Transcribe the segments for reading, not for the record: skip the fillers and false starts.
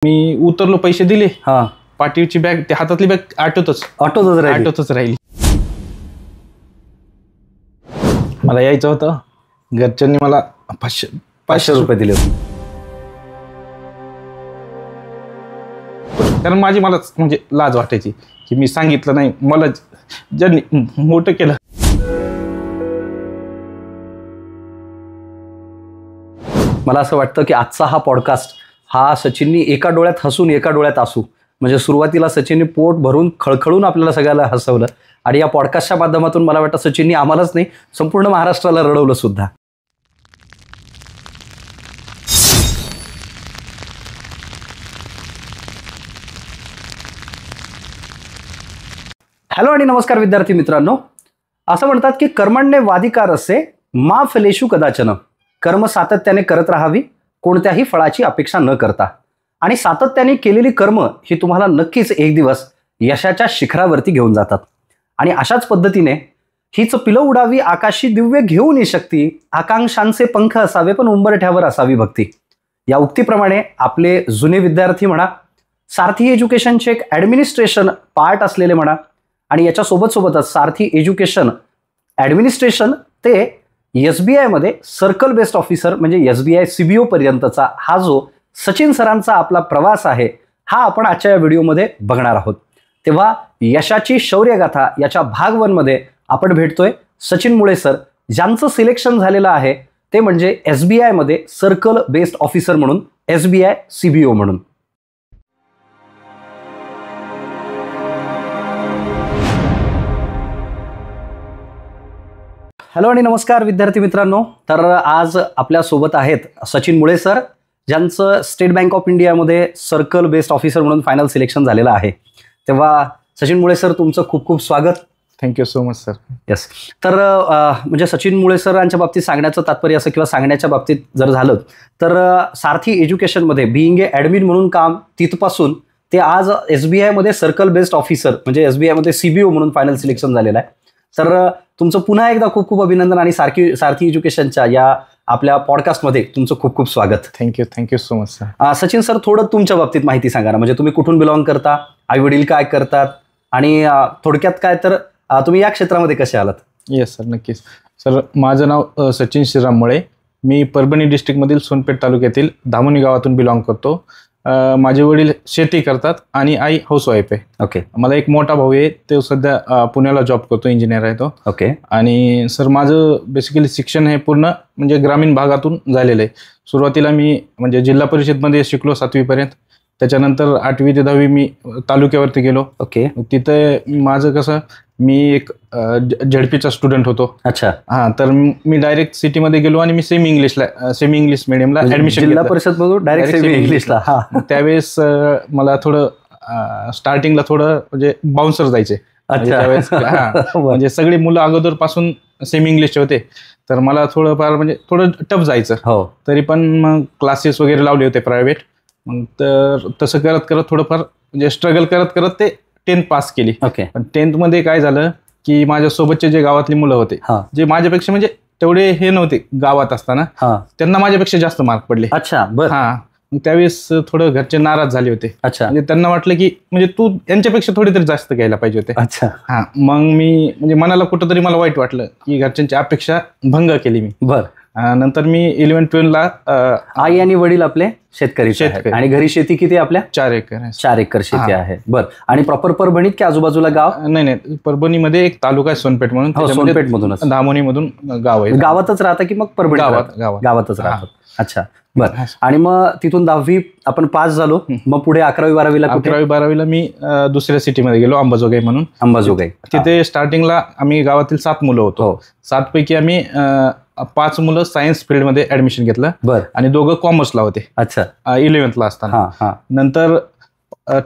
मी उतरलो, पैसे दिले, हा पाठीची बॅग, ते हातातली बॅग आठवतच राहिली. मला यायचं होतं, घरच्यांनी मला 500 रुपये दिले. कारण मलाच म्हणजे लाज वाटायची की मी सांगितलं नाही, मला ज्यांनी मोठं केलं. मला असं वाटतं की आजचा हा पॉडकास्ट हा सचिननी एका डोळ्यात हसून एका डोळ्यात असू, म्हणजे सुरुवातीला सचिनने पोट भरून खळखळून आपल्याला सगळ्याला हसवलं आणि या पॉडकास्टच्या माध्यमातून मला वाटतं सचिननी आम्हालाच नाही संपूर्ण महाराष्ट्राला रडवलं सुद्धा. हॅलो आणि नमस्कार विद्यार्थी मित्रांनो. असं म्हणतात की कर्मण्ये वाधिकार असे मा फलेषु कदाचन. कर्म सातत्याने करत राहावी, कोणत्याही फळाची अपेक्षा न करता. आणि सातत्याने केलेली कर्म ही तुम्हाला नक्कीच एक दिवस यशाच्या शिखरावरती घेऊन जातात. आणि अशाच पद्धतीने हीच पिलं उडावी आकाशी दिव्य घेऊन ये शक्ती, आकांक्षांचे पंख असावे पण उंबरठ्यावर असावी भक्ती. या उक्तीप्रमाणे आपले जुने विद्यार्थी म्हणा, सारथी एज्युकेशनचे एक ॲडमिनिस्ट्रेशन पार्ट असलेले म्हणा, आणि याच्या सोबतच सारथी एज्युकेशन ॲडमिनिस्ट्रेशन ते SBI मध्ये सर्कल बेस्ड ऑफिसर म्हणजे SBI CBO पर्यंतचा हा जो सचिन सरांचा आपला प्रवास आहे हा आपण आजच्या या व्हिडिओमध्ये बघणार आहोत. तेव्हा यशाची शौर्यगाथा याच्या भाग 1 मध्ये आपण भेटतोय सचिन मुळे सर, ज्यांचं सिलेक्शन झालेलं आहे ते म्हणजे SBI मध्ये सर्कल बेस्ड ऑफिसर म्हणून, SBI CBO म्हणून. हॅलो आणि नमस्कार विद्यार्थी मित्रांनो. तर आज आपल्या सोबत आहेत सचिन मुळे सर, ज्यांचं स्टेट बँक ऑफ इंडियामध्ये सर्कल बेस्ड ऑफिसर म्हणून फायनल सिलेक्शन झालेलं आहे. तेव्हा सचिन मुळे सर तुमचं खूप खूप स्वागत. Thank you so much sir. Yes. तर म्हणजे सचिन मुळे सरांच्या बाबतीत सांगण्याचं तात्पर्य असं किंवा सांगण्याच्या बाबतीत जर झालं तर सारथी एज्युकेशनमध्ये बीइंग ए ॲडमिन म्हणून काम, तिथपासून ते आज SBI मध्ये सर्कल बेस्ड ऑफिसर म्हणजे SBI मध्ये CBO म्हणून फायनल सिलेक्शन झालेलं आहे. तर तुमचं पुन्हा एकदा खूप खूप अभिनंदन आणि सारथी एज्युकेशनच्या या आपल्या पॉडकास्टमध्ये तुमचं खूप खूप स्वागत. Thank you so much sir. Sachin sir, थोडं तुमच्या बाबतीत माहिती सांगा ना, म्हणजे तुम्ही कुठून बिलॉंग करता, आई वडील काय करतात आणि थोडक्यात काय तर तुम्ही या क्षेत्रामध्ये कसे आलात? येस सर, नक्कीच सर. माझं नाव सचिन श्रीराम मुळे. मी परभणी डिस्ट्रिक्टमधील सोनपेठ तालुक्यातील धामोनी गावातून बिलॉंग करतो. माझे वडील शेती करतात आणि आई हाऊसवाईफ आहे. ओके. मला एक मोठा भाऊ आहे, तो सध्या पुण्याला जॉब करतो, इंजिनियर आहे तो. ओके. आणि सर माझं बेसिकली शिक्षण हे पूर्ण म्हणजे ग्रामीण भागातून झालेलं आहे. सुरुवातीला मी म्हणजे जिल्हा परिषदमध्ये शिकलो 7वी पर्यंत. त्याच्यानंतर 8वी ते 10वी मी तालुक्यावरती गेलो. ओके. तिथे माझं कसं, मी एक झडपीचा स्टुडंट होतो. अच्छा. हां, तर मी डायरेक्ट सिटीमध्ये गेलो आणि मी सेमी इंग्लिश मिडियमला ऍडमिशन, जिल्हा परिषद मधून डायरेक्ट सेमी इंग्लिशला. त्यावेळेस मला थोडं स्टार्टिंगला थोडं म्हणजे बाउन्सर जायचे. त्यावेळेस म्हणजे सगळी मुलं अगोदर पासून सेमी इंग्लिशचे होते, तर मला थोडंफार म्हणजे थोडं टफ जायचं. हो. तरी पण मग क्लासेस वगैरे लावले होते प्रायव्हेट. मग तर तसं करत करत थोडंफार म्हणजे स्ट्रगल करत करत ते 10th पास केली. ओके. पण 10th मध्ये काय झालं की माझ्यासोबतचे जे गावातली मुलं होते, जे माझ्यापेक्षा म्हणजे तेवढे हे नव्हते गावात असताना, त्यांना माझ्यापेक्षा जास्त मार्क पडले. अच्छा. बरं. मग त्यावेळेस थोडं घरचे नाराज झाले होते. अच्छा. म्हणजे त्यांना वाटलं की म्हणजे तू यांच्यापेक्षा थोडी तरी जास्त घ्यायला पाहिजे होते. अच्छा. मग मी म्हणजे मनाला कुठंतरी मला वाईट वाटलं की घरच्यांची अपेक्षा भंग केली मी. बरं. नंतर मी 11th-12th आई आणि वडील आपले शेतकरी आणि घरी शेती किती आपल्या? 4 एकर. 4 एकर शेती आहे. बरं. आणि प्रॉपर परभणीत की आजूबाजूला गाव? नाही, परभणीमध्ये एक तालुका आहे सोनपेठ म्हणून. सोनपेठ मधूनच, धामोनी मधून गाव आहे. गावातच राहता की मग परभणी? गावातच राहतात. अच्छा. बरं. आणि मग तिथून 10वी आपण पास झालो, मग पुढे 11वी-12वीला? 11वी-12वीला मी दुसऱ्या सिटीमध्ये गेलो, अंबाजोगाई म्हणून. अंबाजोगाई. तिथे स्टार्टिंगला आम्ही गावातील 7 मुलं होतो. 7 पैकी आम्ही 5 मुलं सायन्स फील्डमध्ये ऍडमिशन घेतलं. बरं. आणि 2 कॉमर्सला होते. अच्छा. 11th असताना. नंतर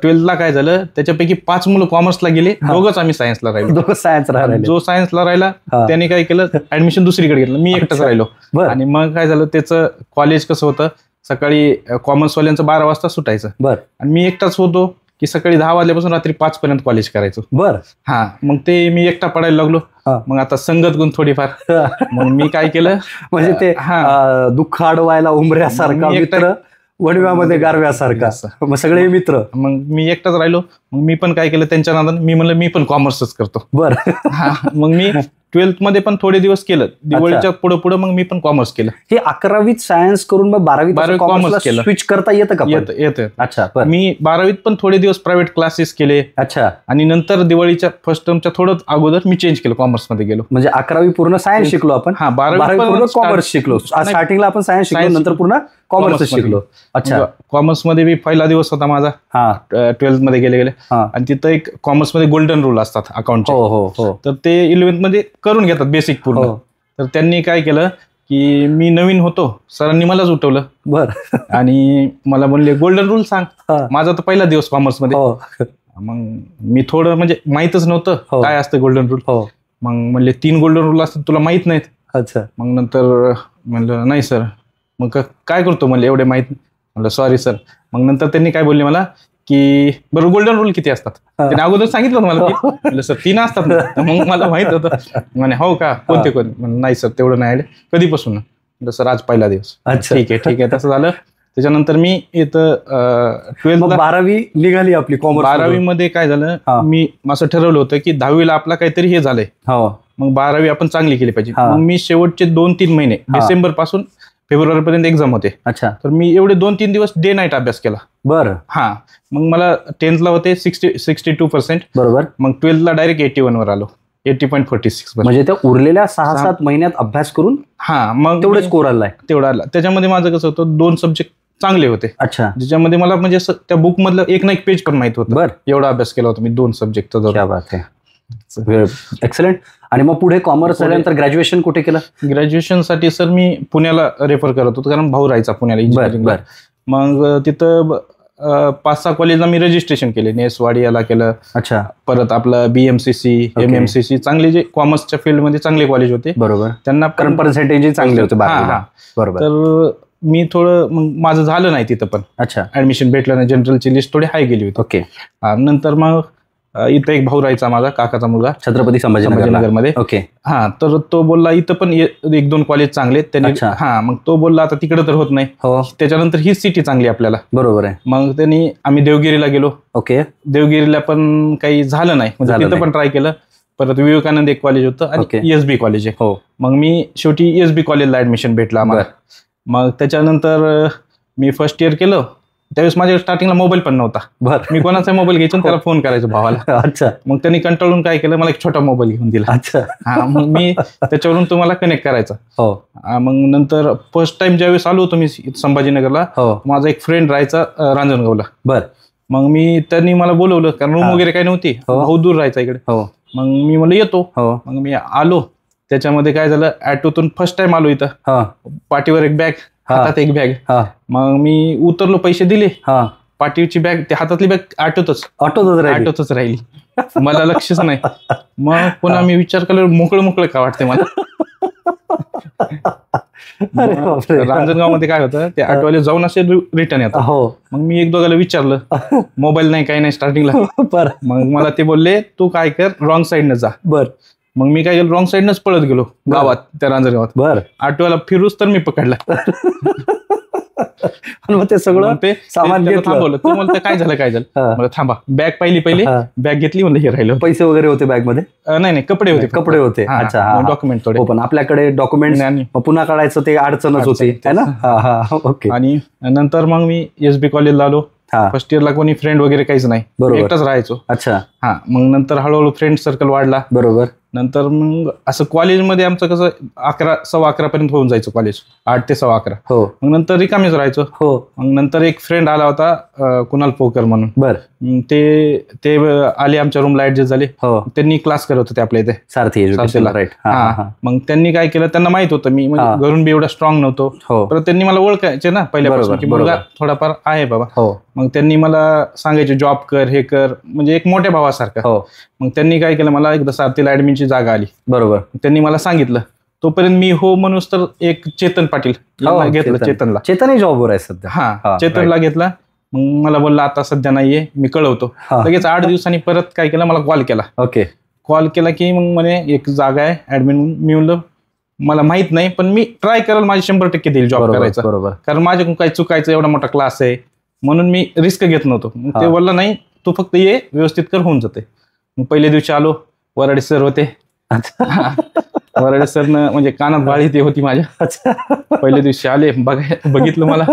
12th काय झालं, त्याच्यापैकी 5 मुलं कॉमर्सला गेले, 2च आम्ही सायन्सला राहिलो. 2 सायन्सला राहिले. जो सायन्सला राहिला त्याने काय केलं, ऍडमिशन दुसरीकडे घेतलं. मी एकटाच राहिलो. आणि मग काय झालं, त्याचं कॉलेज कसं होतं, सकाळी कॉमर्सवाल्यांचं 12 वाजता सुटायचं. बरं. आणि मी एकटाच होतो की सकाळी 10 वाजल्यापासून रात्री 5 पर्यंत कॉलेज करायचो. बरं. मग ते मी एकटा पडायला लागलो. मग आता संगत गुण थोडीफार. मग मी काय केलं, म्हणजे ते दुःख अडवायला उमऱ्यासारखा मित्र वणव्यामध्ये गारव्यासारखा. मग सगळे मित्र. मग मी एकटाच राहिलो. मग मी पण काय केलं त्यांच्या नादानं, मी म्हणलं मी पण कॉमर्सच करतो. बरं. मग मी 12th मध्ये पण थोडे दिवस केलं. दिवाळीच्या पुढे मग मी पण कॉमर्स केलं. हे 11वीत सायन्स करून मग 12वीत कॉमर्स केलं. स्विच करता येतं का? येतं. अच्छा. मी 12वीत पण थोडे दिवस प्रायव्हेट क्लासेस केले. अच्छा. आणि नंतर दिवाळीच्या फर्स्ट टर्मच्या थोडं अगोदर मी चेंज केलं, कॉमर्स मध्ये गेलो. म्हणजे 11वी पूर्ण सायन्स शिकलो आपण. 12वी पूर्ण कॉमर्स शिकलो. स्टार्टिंगला आपण सायन्स शिकलो, नंतर पूर्ण कॉमर्स शिकलो. अच्छा. कॉमर्स मध्ये मी पहिला दिवस होता माझा 12th मध्ये गेले. आणि तिथं एक कॉमर्स मध्ये गोल्डन रूल असतात अकाउंटचे. तर ते 11th मध्ये करून घेतात बेसिक पूर्ण. तर त्यांनी काय केलं की मी नवीन होतो, सरांनी मलाच उठवलं. बरं. आणि मला म्हणले गोल्डन रूल सांग. माझा तर पहिला दिवस कॉमर्स मध्ये. मग मी थोडं म्हणजे माहितच नव्हतं काय असतं गोल्डन रूल. मग म्हणले 3 गोल्डन रूल असतात, तुला माहित नाहीत. अच्छा. मग नंतर म्हणलं नाही सर. मग काय करतो म्हणले एवढे माहित. म्हणलं सॉरी सर. मग नंतर त्यांनी काय बोलले मला की बरं गोल्डन रूल किती असतात. त्यांनी अगोदर सांगितलं मला. म्हणलं सर 3 असतात ना. मग मला माहित होतं. म्हणे हो का, कोणते कोणते. नाही सर तेवढं नाही आले. कधीपासून. म्हणलं सर आज पहिला दिवस. ठीक आहे तसं झालं. त्याच्यानंतर मी इथं 12th 12वी निघाली आपली कॉमर्स. 12वी मध्ये काय झालं, मी असं ठरवलं होतं की 10वीला आपला काहीतरी हे झालंय, मग 12वी आपण चांगली केली पाहिजे. मग मी शेवटचे 2-3 महिने डिसेंबर पासून फेब्रुवारी पर्यंत एक्झाम होते. अच्छा. तर मी एवढे 2-3 दिवस डे नाईट अभ्यास केला. बरं. मग मला 10th ला होते 62%. बरोबर. मग 12th ला डायरेक्ट 81 वर आलो. 80.46. म्हणजे त्या उरलेल्या 6-7 महिन्यात अभ्यास करून मग तेवढेच स्कोर आलाय. तेवढा आला. त्याच्यामध्ये माझं कसं होतं, 2 सब्जेक्ट चांगले होते. अच्छा. ज्याच्यामध्ये मला म्हणजे त्या बुक मधलं एक ना एक पेज पण माहित होतं. बरं. एवढा अभ्यास केला होता मी 2 सब्जेक्टचा. क्या बात आहे. एक्सलंट. आणि मग पुढे कॉमर्स झाल्यानंतर ग्रॅज्युएशन कुठे केलं? ग्रॅज्युएशनसाठी सर मी पुण्याला रेफर करत होतो, कारण भाऊ राहायचा पुण्याला इंजिनिअरिंगला. मग तिथं 5-6 कॉलेजला मी रजिस्ट्रेशन केले. नेसवाडी याला केलं. अच्छा. परत आपलं BMCC, MMCC, चांगले जे कॉमर्सच्या फील्डमध्ये चांगले कॉलेज होते. बरोबर. त्यांना पर्सेंटेज चांगले होते. बरोबर. तर मी थोडं मग माझं झालं नाही तिथं पण. अच्छा. ऍडमिशन भेटलं नाही. जनरलची लिस्ट थोडी हाय गेली होती. ओके. नंतर मग इथं एक भाऊ राहायचा माझा, काकाचा मुलगा, छत्रपती संभाजीनगरमध्ये. ओके. तर तो बोलला इथं पण 1-2 कॉलेज चांगले त्यांनी. मग तो बोलला आता तिकडे तर होत नाही, त्याच्यानंतर ही सिटी चांगली आपल्याला. बरोबर आहे. मग त्यांनी आम्ही देवगिरीला गेलो. ओके. देवगिरीला पण काही झालं नाही, म्हणजे तिथं पण ट्राय केलं. परत विवेकानंद एक कॉलेज होतं आणि SB कॉलेज आहे. मग मी शेवटी SB कॉलेजला ऍडमिशन भेटलं आम्हाला. मग त्याच्यानंतर मी फर्स्ट इयर केलं. त्यावेळेस माझ्या स्टार्टिंगला मोबाईल पण नव्हता. मी कोणाचा मोबाईल घ्यायचो त्याला फोन करायचो भावाला. अच्छा. मग त्यांनी कंटाळून काय केलं, मला एक छोटा मोबाईल घेऊन दिला. अच्छा. मग मी त्याच्यावरून तुम्हाला कनेक्ट करायचा. मग नंतर फर्स्ट टाइम ज्यावेळेस आलो होतो मी संभाजीनगरला, माझा एक फ्रेंड राहायचा रांजणगावला. बरं. मग त्यांनी मला बोलवलं, कारण रूम वगैरे काही नव्हती, भाऊ दूर राहायचा इकडे. मग मी म्हणलं येतो. मग मी आलो. त्याच्यामध्ये काय झालं, ऍटोतून फर्स्ट टाइम आलो इथं. पाठीवर एक बॅग, हातात एक बॅग. मग मी उतरलो, पैसे दिले. पाठीवरची बॅग, ते हातातली बॅग ऑटोतच राहिली. मला लक्षच नाही. मग पुन्हा मी विचार केला, मोकळं का वाटते मला. रांजणगाव मध्ये काय होतं, ते ऑटोवाले जाऊन असे रिटर्न येतात. मग मी 1-2 विचारलं, मोबाईल नाही, काही नाही स्टार्टिंगला. मग मला ते बोलले तू काय कर, रॉंग साईडनं जा. बरं. मग मी काय केलं, रॉंग साईडनंच पळत गेलो गावात, त्या रांजणगावात. बरं. ऑटोवाला फिरूच तर मी पकडला. मग ते सगळं ते सामान थांबवलं. ते म्हणतं काय झालं. मला थांबा, बॅग पहिले बॅग घेतली, म्हणलं हे राहिलं. पैसे वगैरे होते बॅग मध्ये? नाही, कपडे होते. अच्छा. डॉक्युमेंट थोडे. पण आपल्याकडे डॉक्युमेंट पुन्हा काढायचं ते अडचणच होती, है ना. ओके. आणि नंतर मग मी SB कॉलेजला आलो. फर्स्ट इयरला कोणी फ्रेंड वगैरे काहीच नाही, एकटाच राहायचो. अच्छा. मग नंतर हळूहळू फ्रेंड सर्कल वाढला. बरोबर. नंतर मग असं कॉलेजमध्ये आमचं कसं 11-11:15 पर्यंत होऊन जायचं कॉलेज, 8 ते 11:15. मग नंतर रिकामीच राहायचो. मग नंतर एक फ्रेंड आला होता, कुणाल पोकर म्हणून. बरं. ते आले आमच्या रूमला, ऍडजस्ट झाले. त्यांनी क्लास करत होते आपल्या इथे सारथी. मग त्यांनी काय केलं, त्यांना माहित होतं मी घरून बी एवढा स्ट्रॉंग नव्हतो, तर त्यांनी मला ओळखायचे ना पहिल्यापासून की मुलगा थोडाफार आहे बाबा. मग त्यांनी मला सांगायचे जॉब कर, हे कर, म्हणजे एक मोठ्या भावासारखं. मग त्यांनी काय केलं, मला एकदा सारथीला ऍडमिनची जागा आली. बरोबर. त्यांनी मला सांगितलं. तोपर्यंत मी म्हणूनच तर एक चेतन पाटील घेतलं. चेतनही जॉबवर आहे सध्या. चेतनला घेतला. मग मला बोलला आता सध्या नाहीये, मी कळवतो. लगेच 8 दिवसांनी परत काय केलं, मला कॉल केला. ओके. कॉल केला की मग म्हणे एक जागा आहे ऍडमिन. मी म्हणलं मला माहित नाही, पण मी ट्राय करेल, माझे 100% देईल जॉब करायचा. बरोबर. कारण माझ्याकडून काही चुकायचं, एवढा मोठा क्लास आहे म्हणून मी रिस्क घेत नव्हतो. मग ते बोलला नाही तू फक्त ये, व्यवस्थित कर, होऊन जाते. मग पहिल्या दिवशी आलो, वराडे सर होते. वराडे सरनं म्हणजे कानात बाळी ते होती माझ्या. पहिल्या दिवशी आले, बघितलं मला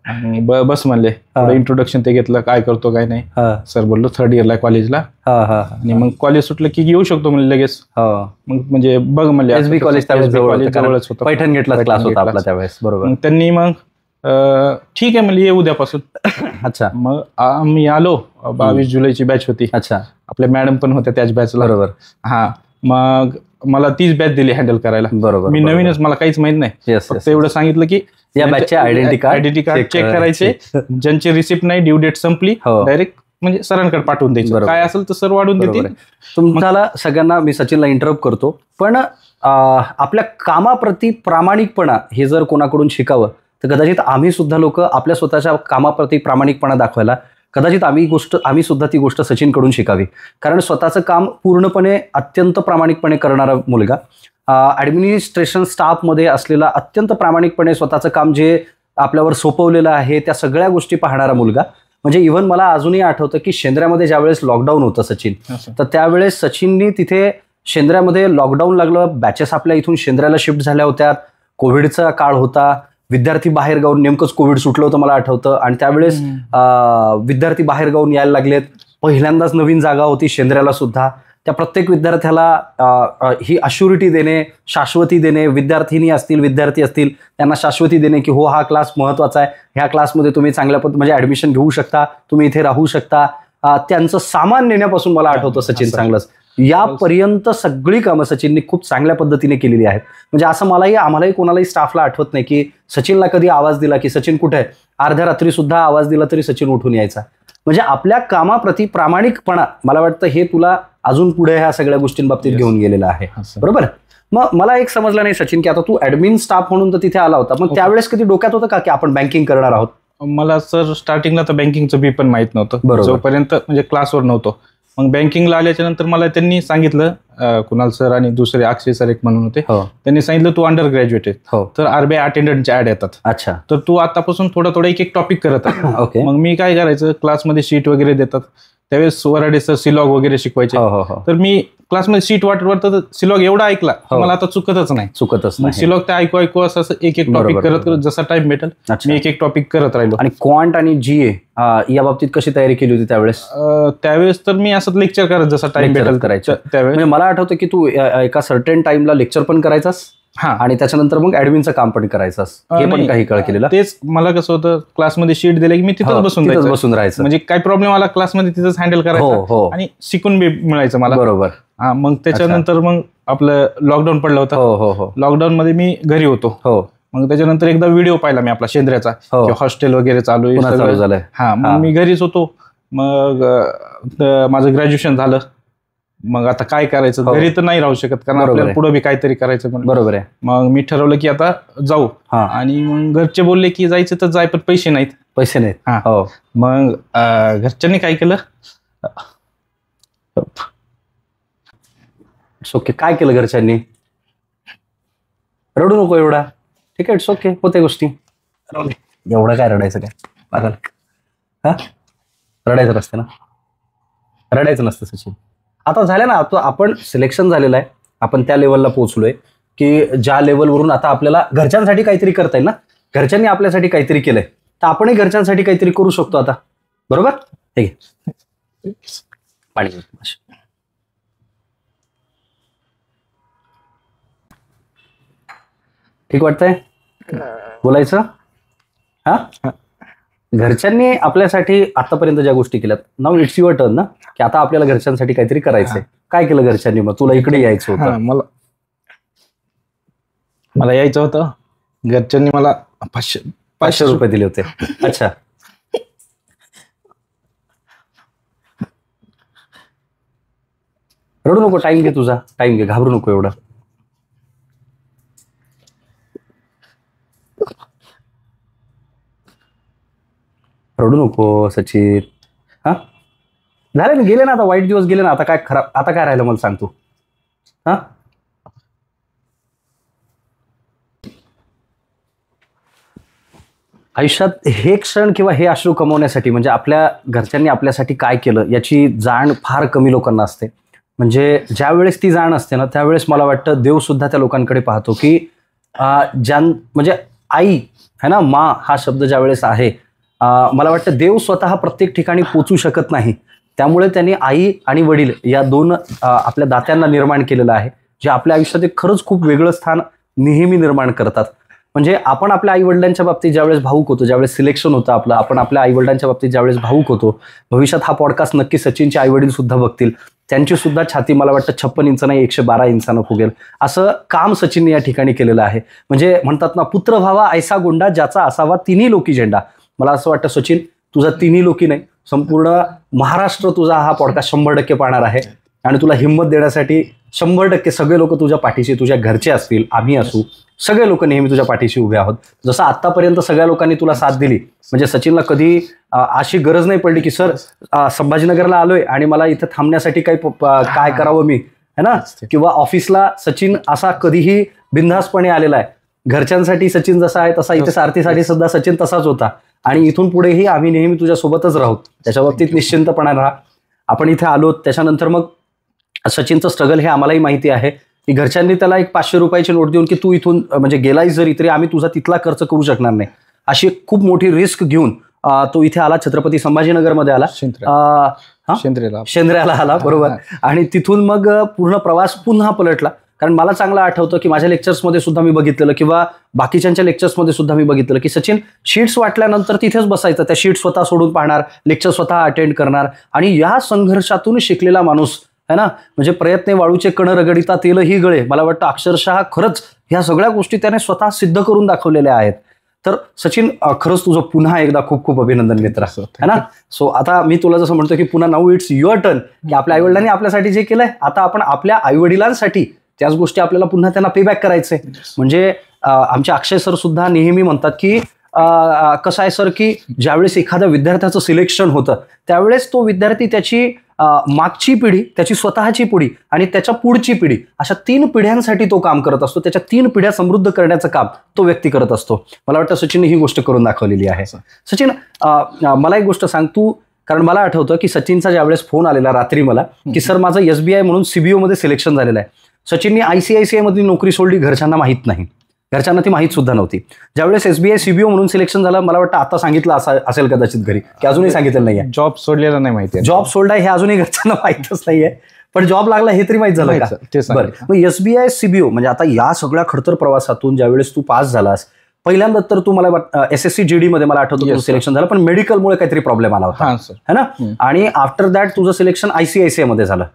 आणि बस म्हणले, इंट्रोडक्शन ते घेतलं, काय करतो काय नाही. सर बोललो 3rd इयरला कॉलेजला, आणि मग कॉलेज सुटलं की येऊ शकतो म्हणजे लगेच. मग म्हणजे बघ म्हणले, SB कॉलेज जवळच होतं, पैठण गेटला क्लास होता आपला त्यावेळेस. बरोबर. मग त्यांनी मग ठीक आहे म्हणले, ये उद्यापासून. अच्छा. मग आम्ही आलो, 22 जुलैची बॅच होती. अच्छा. आपल्या मॅडम पण होत्या त्याच बॅचला. बरोबर. हा, मग मला तीच बॅच दिली हँडल करायला. बरोबर. मी नवीनच, मला काहीच माहित नाही. फक्त एवढं सांगितलं की या बॅचचे आयडेंटिटी कार्ड चेक करायचे, ज्यांची रिसिप्ट नाही, ड्यू डेट संपली, डायरेक्ट म्हणजे सरांकडे पाठवून द्यायचं, काय असेल तर सर वाढून देतील. तुम्हाला सगळ्यांना, मी सचिनला इंटरप्ट करतो, पण आपल्या कामाप्रती प्रामाणिकपणा हे जर कोणाकडून शिकावं तर कदाचित आम्ही सुद्धा लोक आपल्या स्वतःच्या कामाप्रती प्रामाणिकपणा दाखवायला कदाचित आम्ही सुद्धा ती गोष्ट सचिनकडून शिकावी. कारण स्वतःचं काम पूर्णपणे अत्यंत प्रामाणिकपणे करणारा मुलगा, ॲडमिनिस्ट्रेशन स्टाफमध्ये असलेला अत्यंत प्रामाणिकपणे स्वतःचं काम जे आपल्यावर सोपवलेलं आहे त्या सगळ्या गोष्टी पाहणारा मुलगा. म्हणजे इव्हन मला अजूनही आठवतं की शेंद्र्यामध्ये ज्यावेळेस लॉकडाऊन होतं सचिन, तर त्यावेळेस सचिननी तिथे शेंद्र्यामध्ये लॉकडाऊन लागलं, बॅचेस आपल्या इथून शेंद्र्याला शिफ्ट झाल्या होत्या, कोविडचा काळ होता, विद्यार्थी बाहेर गावून, नेमकंच कोविड सुटलं होतं मला आठवतं, आणि त्यावेळेस विद्यार्थी बाहेर गावून यायला लागलेत. पहिल्यांदाच नवीन जागा होती शेंद्र्याला सुद्धा. त्या प्रत्येक विद्यार्थ्याला ही अश्युरिटी देणे, शाश्वती देणे, विद्यार्थिनी असतील, विद्यार्थी असतील, त्यांना शाश्वती देणे की हो, हा क्लास महत्त्वाचा आहे, ह्या क्लासमध्ये तुम्ही चांगल्या म्हणजे ॲडमिशन घेऊ शकता, तुम्ही इथे राहू शकता. त्यांचं सामान नेण्यापासून मला आठवतं सचिन चांगलंच, यापर्यंत सगळी कामं सचिनने खूप चांगल्या पद्धतीने केलेली आहेत. म्हणजे असं आम्हालाही कोणालाही स्टाफला आठवत नाही की सचिनला कधी आवाज दिला की सचिन कुठे आहे, अर्ध्या रात्री सुद्धा आवाज दिला तरी सचिन उठून यायचा. म्हणजे आपल्या कामाप्रती प्रामाणिकपणा, मला वाटतं हे तुला अजून पुढे ह्या सगळ्या गोष्टींबाबतीत घेऊन गेलेला आहे. बरोबर. मग मला एक समजलं नाही सचिन की आता तू ऍडमिन स्टाफ म्हणून तर तिथे आला होता, मग त्यावेळेस कधी डोक्यात होतं का की आपण बँकिंग करणार आहोत? मला सर स्टार्टिंगला तर बँकिंगचं बी पण माहित नव्हतं, जोपर्यंत म्हणजे क्लासवर नव्हतो. मग बँकिंगला आल्याच्या नंतर मला त्यांनी सांगितलं, कुणाल सर आणि दुसरे अक्षय सर एक म्हणून होते, त्यांनी सांगितलं तू अंडर ग्रॅज्युएट आहे, तर RBI अटेंडंटचे ऍड येतात. अच्छा. तर तू आतापासून थोडं एक टॉपिक करत आहे. मग मी काय करायचं, क्लासमध्ये शीट वगैरे देतात, त्यावेळेस वराडे सर सिलॉग वगैरे शिकवायचे. तर मी क्लासमध्ये शीट वाटत सिलॉग एवढा ऐकला मला आता चुकतच नाही. सिलॉग ते ऐकू असं एक टॉपिक करत जसा टाइम भेटेल मी एक टॉपिक करत राहिलो. आणि क्वांट आणि GA या बाबतीत कशी तयारी केली होती त्यावेळेस तर मी असं लेक्चर करत जसा टाइम भेटेल करायचं. त्यावेळेस मला आठवतं की तू एका सर्टेन टाइमला लेक्चर पण करायचास आणि त्याच्यानंतर मग ऍडमिनचं काम पण करायचं, हे पण काही काळ केलेलं. तेच मला कसं होतं, क्लासमध्ये शीट दिले की मी तिथंच बसून राहायचं, म्हणजे काही प्रॉब्लेम आला क्लासमध्ये तिथंच हँडल करायचं आणि शिकून बी मिळायचं मला. बरोबर. मग त्याच्यानंतर मग आपलं लॉकडाऊन पडलं होतं. लॉकडाऊन मध्ये मी घरी होतो. मग त्याच्यानंतर एकदा व्हिडिओ पाहिला मी आपला शेंद्र्याचा, हॉस्टेल वगैरे चालू आहे. मग मी घरीच होतो. मग माझं ग्रॅज्युएशन झालं. मग आता काय करायचं, घरी तर नाही राहू शकत कारण आपल्याला पुढे बी काहीतरी करायचं. बरोबर आहे. मग मी ठरवलं की आता जाऊ, आणि मग घरचे बोलले की जायचं तर जाय, पण पैसे नाहीत. मग घरच्यांनी काय केलं, ओके, काय केलं घरच्यांनी, रडू नको एवढा, ठीक आहे, इट्स ओके, होते गोष्टी, एवढं काय रडायचं काय, रडायचं नसतं ना, रडायचं नसतं सचिन. आता झालं ना, आता आपण सिलेक्शन झालेलं आहे, आपण त्या लेवलला पोहोचलोय की ज्या लेवलवरून आता आपल्याला घरच्यांसाठी काहीतरी करता येईल ना. घरच्यांनी आपल्यासाठी काहीतरी केलंय तर आपणही घरच्यांसाठी काहीतरी करू शकतो आता. बरोबर. ठीक आहे, पाणी ठीक वाटतंय बोलायचं. घरच्यांनी आपल्यासाठी आतापर्यंत ज्या गोष्टी केल्यात, नाव इट्स युअर टर्न ना, की आता आपल्याला घरच्यांसाठी काहीतरी करायचंय. काय केलं घरच्यांनी मग, तुला इकडे यायचं होतं? मला यायचं होतं, घरच्यांनी मला 500 रुपये दिले होते. अच्छा. रडू नको, टाइम घे तुझा, टाइम घे, घाबरू नको एवढं. रडू नको सचिन. झाले ना, गेले ना आता, वाईट दिवस गेले ना, आता काय खराब, आता काय राहिलं मला सांग तू. आयुष्यात हे क्षण किंवा हे अश्रू कमवण्यासाठी म्हणजे आपल्या घरच्यांनी आपल्यासाठी काय केलं याची जाण फार कमी लोकांना असते. म्हणजे ज्या वेळेस ती जाण असते ना त्यावेळेस मला वाटतं देव सुद्धा त्या लोकांकडे पाहतो की म्हणजे आई है ना, मा हा शब्द ज्या वेळेस आहे, मला वाटतं देव स्वतः प्रत्येक ठिकाणी पोचू शकत नाही. त्यामुळे त्यांनी आई आणि वडील या दोन आपल्या दात्यांना निर्माण केलेलं आहे, जे आपल्या आयुष्यात एक खरंच खूप वेगळं स्थान नेहमी निर्माण करतात. म्हणजे आपण आपल्या आई वडिलांच्या बाबतीत ज्यावेळेस भावूक होतो, ज्यावेळेस सिलेक्शन होतं आपलं, आपण आपल्या आई वडिलांच्या बाबतीत ज्यावेळेस भावूक होतो, भविष्यात हा पॉडकास्ट नक्की सचिनचे आई वडील सुद्धा बघतील, त्यांची सुद्धा छाती मला वाटतं 56 इंच नाही 112 इंचानं फुगेल असं काम सचिनने या ठिकाणी केलेलं आहे. म्हणजे म्हणतात ना, पुत्र व्हावा ऐसा गोंडा ज्याचा असावा तिन्ही लोकी झेंडा. मला असं वाटतं सचिन, तुझा तिन्ही लोकी नाही, संपूर्ण महाराष्ट्र तुझा हा पॉडकास्ट 100% पाहणार आहे आणि तुला हिंमत देण्यासाठी 100% सगळे लोक तुझ्या पाठीशी, तुझ्या घरचे असतील, आम्ही असू, सगळे लोक नेहमी तुझ्या पाठीशी उभे आहोत. जसं आतापर्यंत सगळ्या लोकांनी तुला साथ दिली, म्हणजे सचिनला कधी अशी गरज नाही पडली की सर संभाजीनगरला आलोय आणि मला इथं थांबण्यासाठी काय करावं मी, है ना, किंवा ऑफिसला सचिन असा कधीही बिनधास्तपणे आलेला आहे. घरच्यांसाठी सचिन जसा आहे तसा इथे सारथीसाठी सुद्धा सचिन तसाच होता आणि इथून पुढेही आम्ही नेहमी तुझ्या सोबतच राहू, त्याच्या बाबतीत निश्चिंतपणे राहा. आपण इथे आलो त्याच्यानंतर मग सचिनचं स्ट्रगल हे आम्हालाही माहिती आहे की घरच्यांनी त्याला एक 500 रुपयाची नोट देऊन की तू इथून म्हणजे गेलाही जरी तरी आम्ही तुझा तिथला खर्च करू शकणार नाही, अशी खूप मोठी रिस्क घेऊन तो इथे आला, छत्रपती संभाजीनगरमध्ये आला, शेंद्र्याला आला, बरोबर. आणि तिथून मग पूर्ण प्रवास पुन्हा पलटला. कारण मला चांगलं आठवतं की माझ्या लेक्चर्समध्ये सुद्धा मी बघितलेलं किंवा बाकीच्यांच्या लेक्चर्समध्ये सुद्धा मी बघितलेलं की सचिन शीट्स वाटल्यानंतर तिथेच बसायचं, त्या शीट स्वतः सोडून पाहणार, लेक्चर स्वतः अटेंड करणार. आणि या संघर्षातून शिकलेला माणूस है ना, म्हणजे प्रयत्ने वाळूचे कण रगडिता तेलही गळे, मला वाटतं अक्षरशः खरंच ह्या सगळ्या गोष्टी त्याने स्वतः सिद्ध करून दाखवलेल्या आहेत. तर सचिन खरंच तुझं पुन्हा एकदा खूप खूप अभिनंदन मित्र है ना. सो आता मी तुला जसं म्हणतो की पुन्हा नाऊ इट्स युअर टर्न, की आपल्या आईवडिलांनी आपल्यासाठी जे केलंय आता आपण आपल्या आईवडिलांसाठी त्याच गोष्टी आपल्याला पुन्हा त्यांना पेबॅक करायचंय. म्हणजे आमचे अक्षय सर सुद्धा नेहमी म्हणतात की कसं आहे सर की ज्यावेळेस एखाद्या विद्यार्थ्याचं सिलेक्शन होतं त्यावेळेस तो विद्यार्थी त्याची मागची पिढी, त्याची स्वतःची पिढी आणि त्याच्या पुढची पिढी अशा 3 पिढ्यांसाठी तो काम करत असतो. त्याच्या 3 पिढ्या समृद्ध करण्याचं काम तो व्यक्ती करत असतो. मला वाटतं सचिनने ही गोष्ट करून दाखवलेली आहे. सचिन, मला एक गोष्ट सांग तू, कारण मला आठवतं की सचिनचा ज्यावेळेस फोन आलेला रात्री मला की सर माझं SBI म्हणून CBO मध्ये सिलेक्शन झालेलं आहे. सचिनने ICICI मधली नोकरी सोडली, घरच्यांना माहीत नाही, घरच्यांना ती माहीत सुद्धा नव्हती. ज्यावेळेस SBI CBO म्हणून सिलेक्शन झालं, मला वाटतं आता सांगितलं असेल कदाचित घरी, की अजूनही सांगितलं नाहीये. जॉब सोडलेला नाही माहिती, जॉब सोडलाय हे अजूनही घरच्यांना माहीतच नाहीये, पण जॉब लागला हे तरी माहीत झालं का? बरं, मग SBI CBO म्हणजे आता या सगळ्या खडतर प्रवासातून ज्यावेळेस तू पास झालास, पहिल्यांदा तर तू मला SSC GD मध्ये मला आठवतं तुझं सिलेक्शन झालं, पण मेडिकलमुळे काहीतरी प्रॉब्लेम आला होता है ना. आणि आफ्टर दॅट तुझं सिलेक्शन ICICI मध्ये झालं.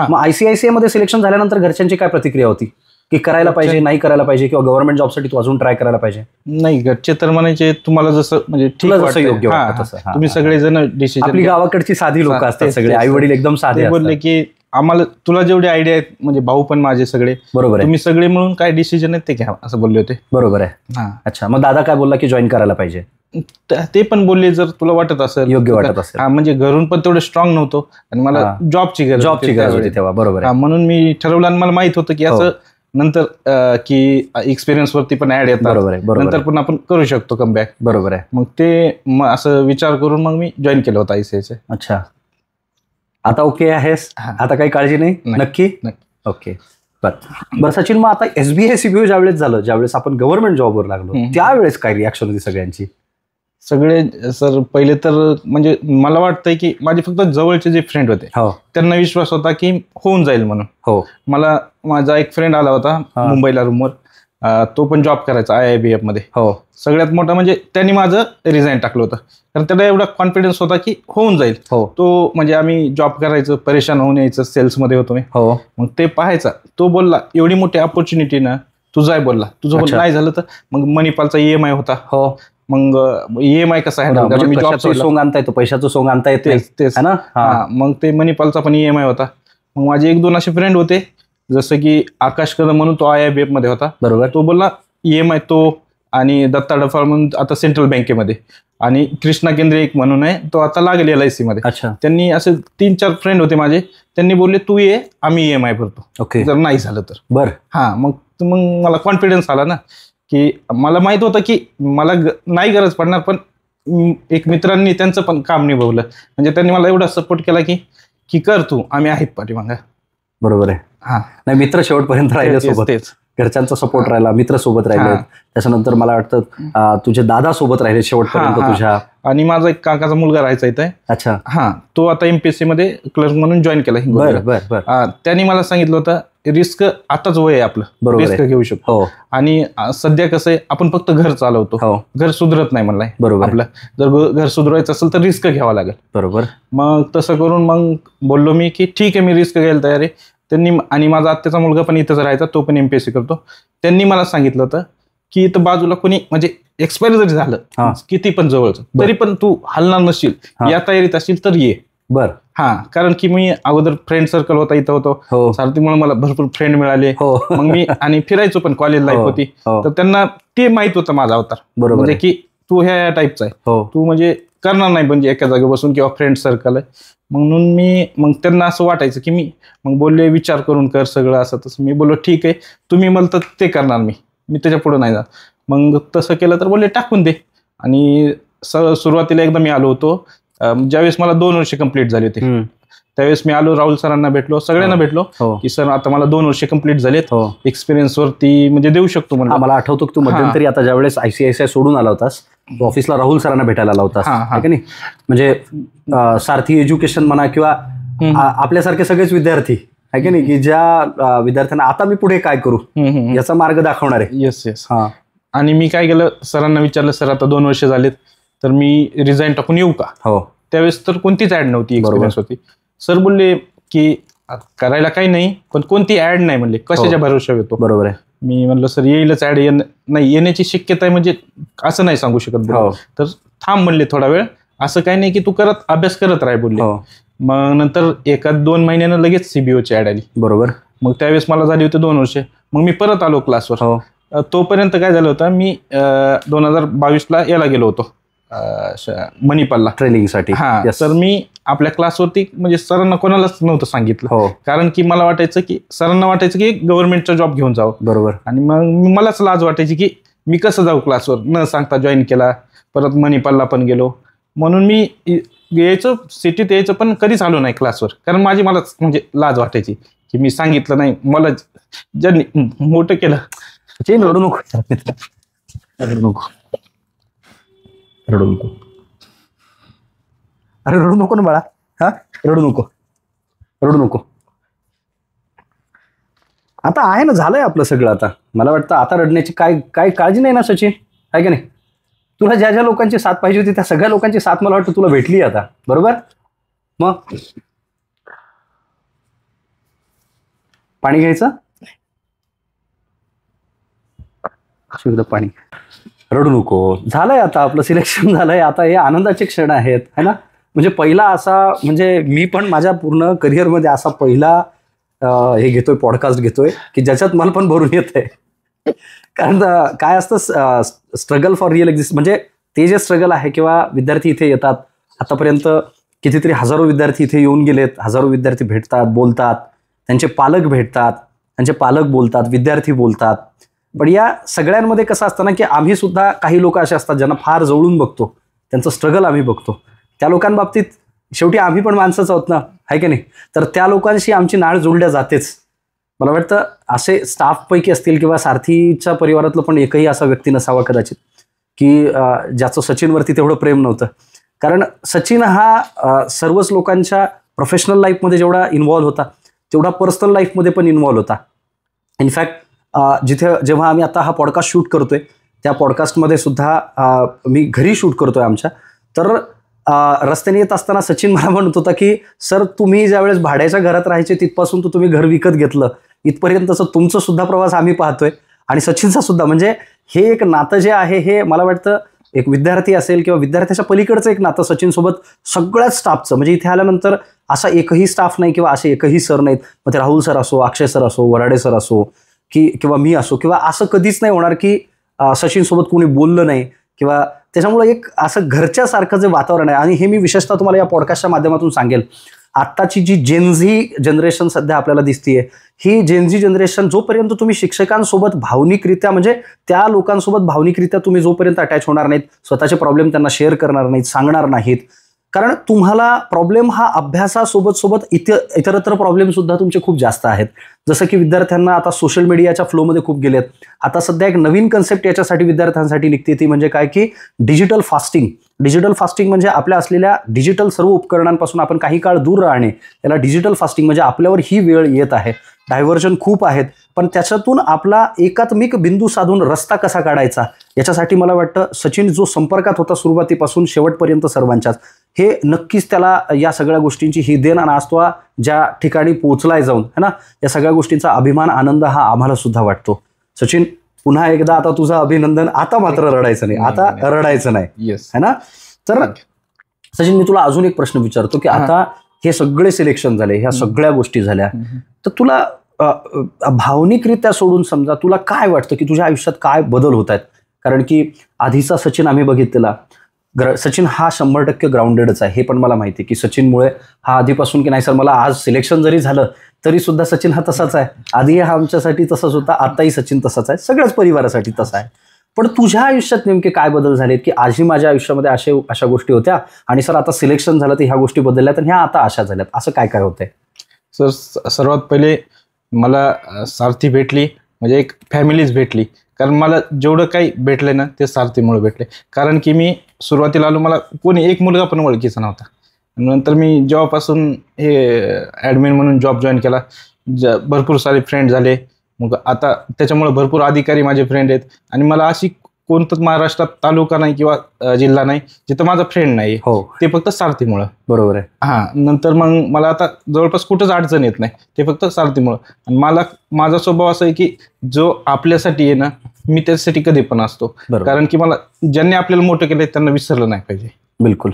मग ICICI मध्ये सिलेक्शन झाल्यानंतर घरच्यांची काय प्रतिक्रिया होती की करायला पाहिजे, नाही करायला पाहिजे, किंवा गव्हर्नमेंट जॉबसाठी तू अजून ट्राय करायला पाहिजे? नाही, घरचे तर म्हणायचे तुम्हाला जसं म्हणजे ठीक जसं योग्य वाटतं तसं. तुम्ही सगळेजण डिसिजन, आपली गावाकडची साधी लोक असतात सगळे, आई वडील एकदम साधे, बोलले की आम्हाला तुला जेवढे आयडिया आहेत, म्हणजे भाऊ पण माझे सगळे, बरोबर आहे, तुम्ही सगळे म्हणून काय डिसिजन आहेत ते घ्या असं बोलले होते. बरोबर आहे. अच्छा, मग दादा काय बोलला की जॉईन करायला पाहिजे? ते पण बोलले जर तुला वाटत असेल, योग्य वाटत असेल. म्हणजे घरून पण तेवढं स्ट्रॉंग नव्हतं आणि मला जॉबची गरज होती तेव्हा, बरोबर आहे. म्हणून मी ठरवलं आणि मला माहित होतं की असं नंतर की एक्सपिरियन्स वरती पण ऍड येतात, बरोबर आहे, नंतर पण आपण करू शकतो कमबॅक, बरोबर आहे. मग ते असं विचार करून मग मी जॉईन केलं होतं ICICI. अच्छा, आता ओके आहेस, आता काही काळजी नाही? नक्की ओके. बरं सचिन, मग आता SBI CBO ज्यावेळेस झालं, ज्यावेळेस आपण गव्हर्नमेंट जॉबवर लागलो, त्यावेळेस काय रिॲक्शन होती सगळ्यांची? सगळे सर पहिले तर म्हणजे मला वाटतंय की माझे फक्त जवळचे जे फ्रेंड होते त्यांना विश्वास होता की होऊन जाईल म्हणून. मला माझा एक फ्रेंड आला होता मुंबईला रूमवर, तो पण जॉब करायचा IIBF मध्ये. सगळ्यात मोठा म्हणजे त्यांनी माझं रिझाईन टाकलं होतं, कारण त्याला एवढा कॉन्फिडन्स होता की होऊन जाईल. तो म्हणजे आम्ही जॉब करायचं, परेशान होऊन यायचं, सेल्समध्ये होतो मी. मग ते पाहायचा, तो बोलला एवढी मोठी ऑपॉर्च्युनिटी ना, तुझा आहे बोलला, तुझं नाही झालं तर मग मणिपालचा EMI होता. मग EMI कसा आहे, मी जॉबचं सोंग आणता येतो, पैशाचं सोंग आणता येते तेच ना. मग ते मणिपालचा पण EMI होता. मग माझे 1-2 असे फ्रेंड होते, जसं की आकाश कदम म्हणून तो IIBF मध्ये होता, बरोबर. तो बोलला EMI तो, आणि दत्ता डफाळ म्हणून आता सेंट्रल बँकेमध्ये, आणि कृष्णा केंद्रे एक म्हणून आहे, तो आता लागेल LIC मध्ये. त्यांनी असे 3-4 फ्रेंड होते माझे, त्यांनी बोलले तू ये, आम्ही EMI भरतो जर नाही झालं तर. बरं, मग मला कॉन्फिडन्स आला ना की मला माहित होतं की मला नाही गरज पडणार, पण एक मित्रांनी त्यांचं पण काम निभवलं. म्हणजे त्यांनी मला एवढा सपोर्ट केला की की कर तू, आम्ही आहेत पाठीमागं. बरोबर आहे. हा, नाही, मित्र शेवटपर्यंत राहिले सोबत, तेच घरच्यांचा सपोर्ट राहिला, मित्र सोबत राहिले, त्याच्यानंतर मला वाटतं तुझे दादा सोबत राहिले शेवटपर्यंत तुझ्या. आणि माझा एक काकाचा मुलगा राहायचा इथे. अच्छा. हा, तो आता MPSC मध्ये क्लर्क म्हणून जॉईन केला. त्यांनी मला सांगितलं होतं रिस्क आताच वय आहे आपलं, रिस्क घेऊ शकतो. आणि सध्या कसं आहे, आपण फक्त घर चालवतो, घर सुधरत नाही म्हणलाय. बरोबर. आपलं जर घर सुधरवायचं असेल तर रिस्क घ्यावा लागेल. बरोबर. मग तसं करून मग बोललो मी की ठीक आहे, मी रिस्क घ्यायला तयार आहे. त्यांनी, आणि माझा आत्याचा मुलगा पण इथंच राहायचा, तो पण MPSC करतो. त्यांनी मला सांगितलं होतं की इथं बाजूला कोणी म्हणजे एक्सपायर जरी झालं किती पण जवळचं, तरी पण तू हलणार नसशील, या तयारीत असशील तर ये. बर. हा, कारण की मी अगोदर फ्रेंड सर्कल होता, इथं होतो सारथीमुळे मला भरपूर फ्रेंड मिळाले. मग मी आणि फिरायचो पण, कॉलेज लाईफ होती, तर त्यांना ते माहित होतं माझा अवतार. बरोबर. म्हणजे की तू ह्या टाईपचा आहे, तू म्हणजे करणार नाही म्हणजे एका जागी बसून, किंवा फ्रेंड सर्कल आहे. म्हणून मग त्यांना असं वाटायचं की मी मग बोलले विचार करून कर सगळं असं तसं. मी बोललो ठीक आहे, तुम्ही म्हणता ते करणार, मी त्याच्या पुढे नाही जात. मग तसं केलं तर बोलले टाकून दे. आणि सुरुवातीला एकदा मी आलो होतो, ज्यावेळेस मला 2 वर्ष कंप्लीट झाले होते, त्यावेळेस मी आलो, राहुल सरांना भेटलो, सगळ्यांना भेटलो की सर आता मला 2 वर्ष कंप्लीट झालेत, एक्सपिरियन्स वरती म्हणजे देऊ शकतो म्हणून. मला आठवतो की तू मध्यंतरी आता ज्यावेळेस ICICI सोडून आला होतास, ऑफिसला राहुल सरांना भेटायला आला होतास, आहे की नाही? म्हणजे सारथी एज्युकेशन म्हणा, किंवा आपल्यासारखे सगळेच विद्यार्थी आहे की नाही, की ज्या विद्यार्थ्यांना आता मी पुढे काय करू याचा मार्ग दाखवणार आहे. Yes yes. हा. आणि मी काय केलं, सरांना विचारलं, सर आता 2 वर्ष झालेत, तर मी रिझाईन टाकून येऊ का? हो. त्यावेळेस तर कोणतीच ऍड नव्हती, एक्सपिरियन्स होती. सर बोलले की करायला काही नाही, पण कोणती ऍड नाही म्हणले, कशाच्या भरोशावर येतो. बरोबर आहे. मी म्हणलं सर येईलच ऍड, नाही येण्याची शक्यता आहे म्हणजे असं नाही सांगू शकत. तर थांब म्हणले थोडा वेळ, असं काही नाही की तू करत अभ्यास करत राह बोलले. मग नंतर 1-2 महिन्यानं लगेच CBOची ऍड आली. बरोबर. मग त्यावेळेस मला झाली होती 2 वर्ष. मग मी परत आलो क्लासवर. तोपर्यंत काय झालं होतं, मी 2022ला याला गेलो होतो मणिपालला ट्रेनिंगसाठी. हा, तर मी आपल्या क्लासवरती म्हणजे सरांना कोणालाच नव्हतं सांगितलं, कारण की मला वाटायचं की सरांना वाटायचं की गव्हर्नमेंटचा जॉब घेऊन जावं. बरोबर. आणि मग मलाच लाज वाटायची की मी कसं जाऊ क्लासवर, न सांगता जॉईन केला. परत मणिपालला पण गेलो, म्हणून मी यायचं, सिटीत यायचं, पण कधीच आलो नाही क्लासवर, कारण मलाच म्हणजे लाज वाटायची की मी सांगितलं नाही. मला ज्यांनी मोठं केलं. रडू नको, रडू नको, रडू नको, अरे रडू नको ना बाळा. हा, रडू नको, रडू नको. आता आहे ना, झालंय आपलं सगळं. आता मला वाटतं आता रडण्याची काय काळजी नाही ना सचिन, आहे की नाही? तुला ज्या ज्या लोकांची साथ पाहिजे होती त्या सगळ्या लोकांची साथ मला वाटतं तुला भेटली आता. बरोबर. मग पाणी घ्यायचं, शुद्ध पाणी. रडू नको, झालंय आता आपलं सिलेक्शन झालंय. आता हे आनंदाचे क्षण आहेत, है ना? म्हणजे पहिला असा, म्हणजे मी पण माझ्या पूर्ण करिअरमध्ये असा पहिला हे घेतोय, पॉडकास्ट घेतोय की ज्याच्यात मला पण भरून येतंय. कारण काय असतं, स्ट्रगल फॉर रिअल एक्झिस्ट, म्हणजे ते जे स्ट्रगल आहे, किंवा विद्यार्थी इथे येतात. आतापर्यंत कितीतरी हजारो विद्यार्थी इथे येऊन गेलेत, हजारो विद्यार्थी भेटतात, बोलतात, त्यांचे पालक भेटतात, त्यांचे पालक बोलतात, विद्यार्थी बोलतात. पण या सगळ्यांमध्ये कसं असतं ना, की आम्ही सुद्धा काही लोक असे असतात ज्यांना फार जवळून बघतो, त्यांचं स्ट्रगल आम्ही बघतो. त्या लोकांबाबतीत शेवटी आम्ही पण माणसंच आहोत ना, आहे की नाही? तर त्या लोकांशी आमची नाळ जोडल्या जातेच. मला वाटतं असे स्टाफपैकी असतील, किंवा सारथीच्या परिवारातलं पण एकही असा व्यक्ती नसावा कदाचित की ज्याचं सचिनवरती तेवढं प्रेम नव्हतं. कारण सचिन हा सर्वच लोकांच्या प्रोफेशनल लाईफमध्ये जेवढा इन्व्हॉल्व्ह होता, तेवढा पर्सनल लाईफमध्ये पण इन्व्हॉल्व्ह होता. इनफॅक्ट जेव्हा आम्ही आता हा पॉडकास्ट शूट करतोय, त्या पॉडकास्टमध्ये सुद्धा मी घरी शूट करतोय आमच्या. तर रस्त्याने येत असताना सचिन मला म्हणत होता की सर, तुम्ही ज्यावेळेस भाड्याच्या घरात राहायचे तिथपासून तुम्ही घर विकत घेतलं, इथपर्यंतचं तुमचं सुद्धा प्रवास आम्ही पाहतोय, आणि सचिनचा सुद्धा. म्हणजे हे एक नातं जे आहे, हे मला वाटतं एक विद्यार्थी असेल किंवा विद्यार्थ्याच्या पलीकडचं एक नातं सचिनसोबत सगळ्याच स्टाफचं. म्हणजे इथे आल्यानंतर असा एकही स्टाफ नाही, किंवा असे एकही सर नाहीत, मग ते राहुल सर असो, अक्षय सर असो, वराडे सर असो, किंवा मी असो, किंवा असं कधीच नाही होणार की सचिनसोबत कोणी बोललं नाही, किंवा त्याच्यामुळे एक असं घरच्यासारखं जे वातावरण आहे. आणि हे मी विशेषतः तुम्हाला या पॉडकास्टच्या माध्यमातून सांगेल, आत्ताची जी जेनझी जनरेशन सध्या आपल्याला दिसतीये, ही जेनझी जनरेशन जोपर्यंत तुम्ही शिक्षकांसोबत भावनिकरित्या म्हणजे त्या लोकांसोबत भावनिकरित्या तुम्ही जोपर्यंत अटॅच होणार नाहीत, स्वतःचे प्रॉब्लेम त्यांना शेअर करणार नाहीत, सांगणार नाहीत, कारण तुम्हाला प्रॉब्लेम हा अभ्यासासोबत सोबत इतरत्र प्रॉब्लेम सुद्धा तुमचे खूप जास्त आहेत. जसं की विद्यार्थ्यांना आता सोशल मीडियाच्या फ्लोमध्ये खूप गेलेत. आता सध्या एक नवीन कन्सेप्ट याच्यासाठी विद्यार्थ्यांसाठी निघते, ती म्हणजे काय की डिजिटल फास्टिंग. डिजिटल फास्टिंग म्हणजे आपल्या असलेल्या डिजिटल सर्व उपकरणांपासून आपण काही काळ दूर राहणे, त्याला डिजिटल फास्टिंग म्हणजे आपल्यावर ही वेळ येत आहे, डायव्हर्जन खूप आहेत, पण त्याच्यातून आपला एकात्मिक बिंदू साधून रस्ता कसा काढायचा याच्यासाठी मला वाटतं सचिन जो संपर्कात होता सुरुवातीपासून शेवटपर्यंत सर्वांच्याच, हे नक्कीच त्याला या सगळ्या गोष्टींची ही देण आणि आज तो ज्या ठिकाणी पोहोचलाय जाऊन है ना, या सगळ्या गोष्टींचा अभिमान आनंद हा आम्हाला सुद्धा वाटतो. सचिन, पुन्हा एकदा आता तुझं अभिनंदन. आता मात्र रडायचं नाही, आता रडायचं नाही है ना. तर सचिन, मी तुला अजून एक प्रश्न विचारतो की आता हे सगळे सिलेक्शन झाले, ह्या सगळ्या गोष्टी झाल्या, तर तुला भावनिकरित्या सोडून समजा तुला काय वाटतं की तुझ्या आयुष्यात काय बदल होत आहेत? कारण की आधीचा सचिन आम्ही बघितलेला, सचिन हा 100% ग्राउंडेडच आहे, हे पण मला माहिती आहे की सचिनमुळे हा आधीपासून की नाही सर मला आज सिलेक्शन जरी झालं तरी सुद्धा सचिन हा तसाच आहे, आधी हा आमच्यासाठी तसाच होता, आताही सचिन तसाच आहे, सगळ्याच परिवारासाठी तसा आहे. पण तुझ्या आयुष्यात नेमके काय बदल झालेत की आजही माझ्या आयुष्यामध्ये अशा गोष्टी होत्या आणि सर आता सिलेक्शन झालं तर ह्या गोष्टी बदलल्यात आणि ह्या आता अशा झाल्यात, असं काय काय होतंय? सर, सर्वात पहिले मला सारथी भेटली, म्हणजे एक फॅमिलीच भेटली. कारण मला जेवढं काही भेटले ना ते सारथीमुळे भेटले. कारण की मी सुरुवातीला आलो, मला कोणी एक मुलगा पण ओळखीचा नव्हता. नंतर मी जेव्हापासून हे ॲडमिन म्हणून जॉब जॉईन केला, भरपूर सारे फ्रेंड झाले. मग आता त्याच्यामुळे भरपूर अधिकारी माझे फ्रेंड आहेत आणि मला अशी कोणतंच महाराष्ट्रात तालुका नाही किंवा जिल्हा नाही जिथं माझा फ्रेंड नाही, हो, ते फक्त सारथीमुळं. बरोबर आहे. नंतर मग मला आता जवळपास कुठंच अडचण येत नाही, ते फक्त सारथीमुळं. आणि माझा स्वभाव असा आहे की जो आपल्यासाठी आहे ना, मी त्याच्यासाठी कधी पण असतो. कारण की मला ज्यांनी आपल्याला मोठं केलंय त्यांना विसरलं नाही पाहिजे. बिलकुल.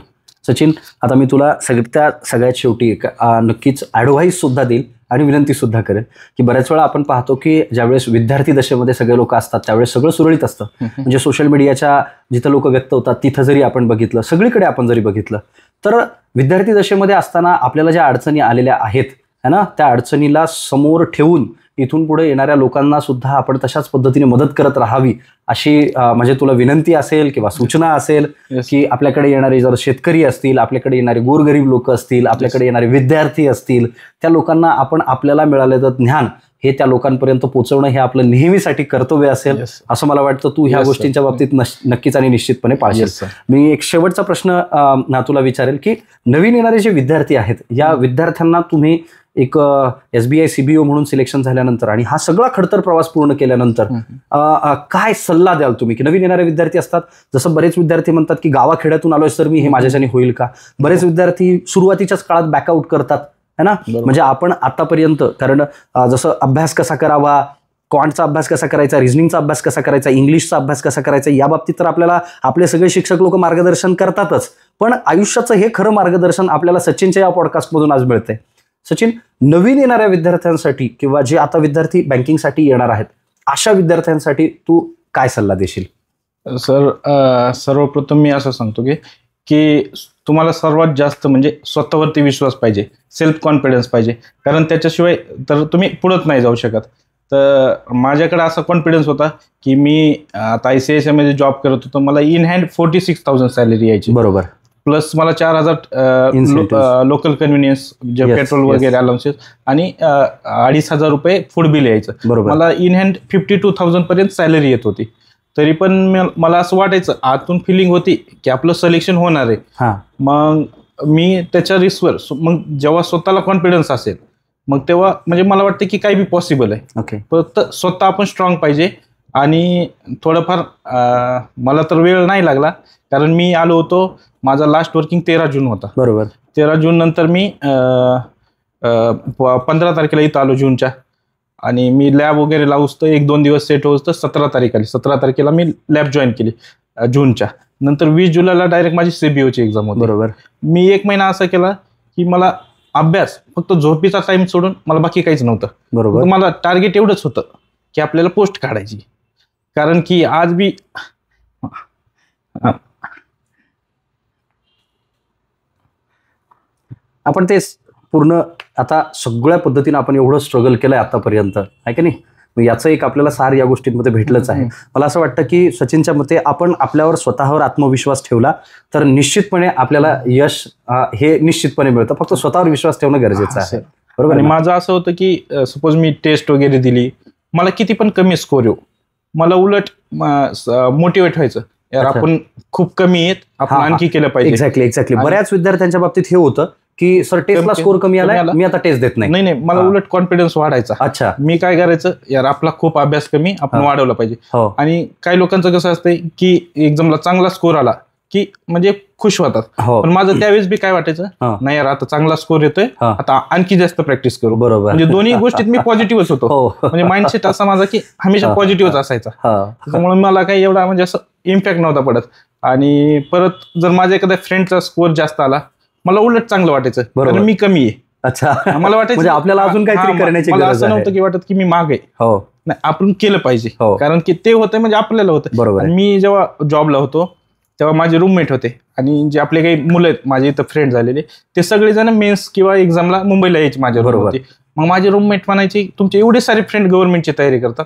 सचिन, आता मी तुला सगळ्यात शेवटी नक्कीच ॲडव्हाइस सुद्धा देईल आणि विनंती सुद्धा करेल की बऱ्याच वेळा आपण पाहतो की ज्यावेळेस विद्यार्थी दशेमध्ये सगळे लोक असतात त्यावेळेस सगळं सुरळीत असतं. म्हणजे सोशल मीडियाच्या जिथं लोक व्यक्त होतात तिथं जरी आपण बघितलं, सगळीकडे आपण जरी बघितलं, तर विद्यार्थी दशेमध्ये असताना आपल्याला ज्या अडचणी आलेल्या आहेत है ना, त्या अडचणीला समोर ठेवून इथून पुढे येणाऱ्या लोकांना सुद्धा आपण तशाच पद्धतीने मदत करत राहावी अशी म्हणजे तुला विनंती असेल किंवा सूचना असेल की आपल्याकडे येणारे जर शेतकरी असतील, आपल्याकडे येणारे गोरगरीब लोक असतील, आपल्याकडे येणारे विद्यार्थी असतील, त्या लोकांना आपण आपल्याला मिळालेलं ज्ञान हे त्या लोकांपर्यंत पोहोचवणं हे आपलं नेहमीसाठी कर्तव्य असेल असं मला वाटतं. तू ह्या गोष्टींच्या बाबतीत नक्कीच आणि निश्चितपणे पाळशील. मी एक शेवटचा प्रश्न तुला विचारेल की नवीन येणारे जे विद्यार्थी आहेत या विद्यार्थ्यांना तुम्ही एक SBI CBO म्हणून सिलेक्शन झाल्यानंतर आणि हा सगळा खडतर प्रवास पूर्ण केल्यानंतर काय सल्ला द्याल तुम्ही की नवीन येणारे विद्यार्थी असतात, जसं बरेच विद्यार्थी म्हणतात की गावाखेड्यातून आलोय सर मी, हे माझ्याच्याने होईल का? बरेच विद्यार्थी सुरुवातीच्याच काळात बॅकआउट करतात है ना. म्हणजे आपण आतापर्यंत कारण जसं अभ्यास कसा करावा, क्वांटचा अभ्यास कसा करायचा, रिझनिंगचा अभ्यास कसा करायचा, इंग्लिशचा अभ्यास कसा करायचा, या बाबतीत तर आपल्याला आपले सगळे शिक्षक लोक मार्गदर्शन करतातच, पण आयुष्याचं हे खरं मार्गदर्शन आपल्याला सचिनच्या या पॉडकास्टमधून आज मिळतंय. सचिन, नवीन येणाऱ्या विद्यार्थ्यांसाठी किंवा जे आता विद्यार्थी बँकिंगसाठी येणार आहेत अशा विद्यार्थ्यांसाठी तू काय सल्ला देशील? सर, सर्वप्रथम मी असं सांगतो की तुम्हाला सर्वात जास्त म्हणजे स्वतःवरती विश्वास पाहिजे, सेल्फ कॉन्फिडन्स पाहिजे. कारण त्याच्याशिवाय तर तुम्ही पुढंच नाही जाऊ शकत. तर माझ्याकडे असा कॉन्फिडन्स होता की मी आता ICICI मध्ये जॉब करत होतो, मला इन हँड 46,000 सॅलरी यायची. बरोबर. प्लस मला 4,000 लोकल कन्व्हिनियन्स जे पेट्रोल वगैरे अलाउन्सेस आणि 2,500 रुपये फूड बिल यायचं. मला इन हँड 52,000 पर्यंत सॅलरी येत होती. तरी पण मला असं वाटायचं, आतून फिलिंग होती की आपलं सिलेक्शन होणार आहे. मग मी त्याच्या रिस्कवर मग जेव्हा स्वतःला कॉन्फिडन्स असेल मग तेव्हा म्हणजे मला वाटतं की काही बी पॉसिबल आहे. फक्त स्वतः आपण स्ट्रॉंग पाहिजे आणि थोडंफार मला तर वेळ नाही लागला कारण मी आलो होतो, माझा लास्ट वर्किंग 13 जून होता. बरोबर. 13 जून नंतर मी 15 तारखेला इथं आलो जूनच्या, आणि मी लॅब वगैरे लावूच तर 1-2 दिवस सेट होत तर 17 तारीख आली. 17 तारखेला मी लॅब जॉईन केली जूनच्या. नंतर 20 जुलैला डायरेक्ट माझी CBOची एक्झाम होती. बरोबर. मी 1 महिना असा केला की मला अभ्यास फक्त झोपीचा टाइम सोडून मला बाकी काहीच नव्हतं. बरोबर. मला टार्गेट एवढंच होतं की आपल्याला पोस्ट काढायची. कारण की आज बी आपण तेच पूर्ण आता सगळ्या पद्धतीने आपण एवढं स्ट्रगल केलंय आतापर्यंत, आहे की नाही? मग याचं एक आपल्याला सार या गोष्टींमध्ये भेटलंच आहे. मला असं वाटतं की सचिनच्या मते आपण आपल्यावर स्वतःवर आत्मविश्वास ठेवला तर निश्चितपणे आपल्याला यश हे निश्चितपणे मिळतं. फक्त स्वतःवर विश्वास ठेवणं गरजेचं आहे. बरोबर. आणि माझं असं होतं की सपोज मी टेस्ट वगैरे दिली, मला किती पण कमी स्कोर येऊ, मला उलट मोटिवेट व्हायचं, यार आपण खूप कमी आहेत, आपण आणखी केलं पाहिजे. एक्झॅक्टली. बऱ्याच विद्यार्थ्यांच्या बाबतीत हे होतं की सर टेस्टला स्कोर कमी आला, मी आता टेस्ट देत नाही. नाही, मला उलट कॉन्फिडन्स वाढायचा. अच्छा, मी काय करायचं, यार आपला खूप अभ्यास कमी, आपण वाढवला पाहिजे. आणि काही लोकांचं कसं असतंय की एक्झामला चांगला स्कोर आला की म्हणजे खुश होतात. पण माझं त्यावेळेस बी काय वाटायचं, नाही यार आता चांगला स्कोर येतोय, आता आणखी जास्त प्रॅक्टिस करू. बरोबर. म्हणजे दोन्ही गोष्टीत मी पॉझिटिव्हच होतो. म्हणजे माइंडसेट असा माझा की हमेशा पॉझिटिव्हच असायचा. त्यामुळे मला काही एवढा म्हणजे असं इम्पॅक्ट नव्हता पडत. आणि परत जर माझ्या एखाद्या फ्रेंडचा स्कोर जास्त आला, मला उलट चांगलं वाटायचं, कारण मी कमी आहे. अच्छा, मला वाटायचं म्हणजे आपल्याला अजून काहीतरी करण्याची मला गरज असं नव्हतं की वाटत की मी माग आहे. नाही, आपण केलं पाहिजे, कारण की ते होतं म्हणजे आपल्याला होतं. बरोबर. मी जेव्हा जॉबला होतो तेव्हा माझे रूममेट होते, आणि जे आपले काही मुलं आहेत माझे इथं फ्रेंड झालेले, ते सगळेजण मेन्स किंवा एक्झामला मुंबईला यायचे माझ्या बरोबर. मग माझे रूममेट म्हणायचे, तुमचे एवढे सारे फ्रेंड गव्हर्नमेंटची तयारी करतात,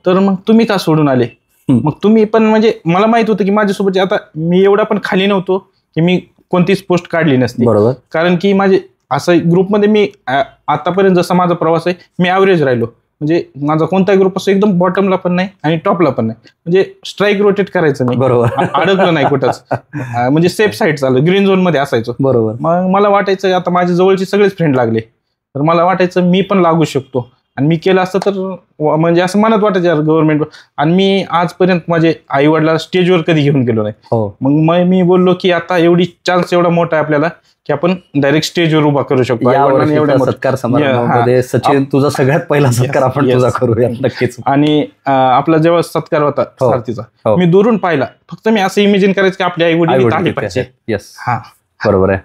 तर मग तुम्ही का सोडून आले? मग तुम्ही पण, म्हणजे मला माहित होतं की माझ्यासोबत आता मी एवढा पण खाली नव्हतो की मी कोणतीच पोस्ट काढली नसती. बरोबर. कारण की माझे असं ग्रुपमध्ये मी आतापर्यंत जसा माझा प्रवास आहे, मी ॲव्हरेज राहिलो. म्हणजे माझा कोणताही ग्रुप असं एकदम बॉटमला पण नाही आणि टॉपला पण नाही, म्हणजे स्ट्राईक रोटेट करायचं नाही. बरोबर. अडकलं नाही कुठंच, म्हणजे सेफ साईड चालू, ग्रीन झोन मध्ये असायचो. बरोबर. मग मला वाटायचं आता माझ्या जवळचे सगळेच फ्रेंड लागले, तर मला वाटायचं मी पण लागू शकतो, आणि मी केलं असतं तर म्हणजे असं मनात वाटायचं यार गव्हर्नमेंट. आणि मी आजपर्यंत माझे आई वडिला स्टेजवर कधी घेऊन गेलो नाही. मग मी बोललो की आता एवढी चान्स एवढा मोठा आहे आपल्याला की आपण डायरेक्ट स्टेजवर उभा करू शकतो. सत्कार समारंभामध्ये सचिन, तुझा सगळ्यात पहिला सत्कार आपण तुझा करूया नक्कीच. आणि आपला जेव्हा सत्कार होता सारथीचा, मी दुरून पाहिला, फक्त मी असं इमेजिन करायचं की आपले आई वडील आले पाहिजे. बरोबर आहे.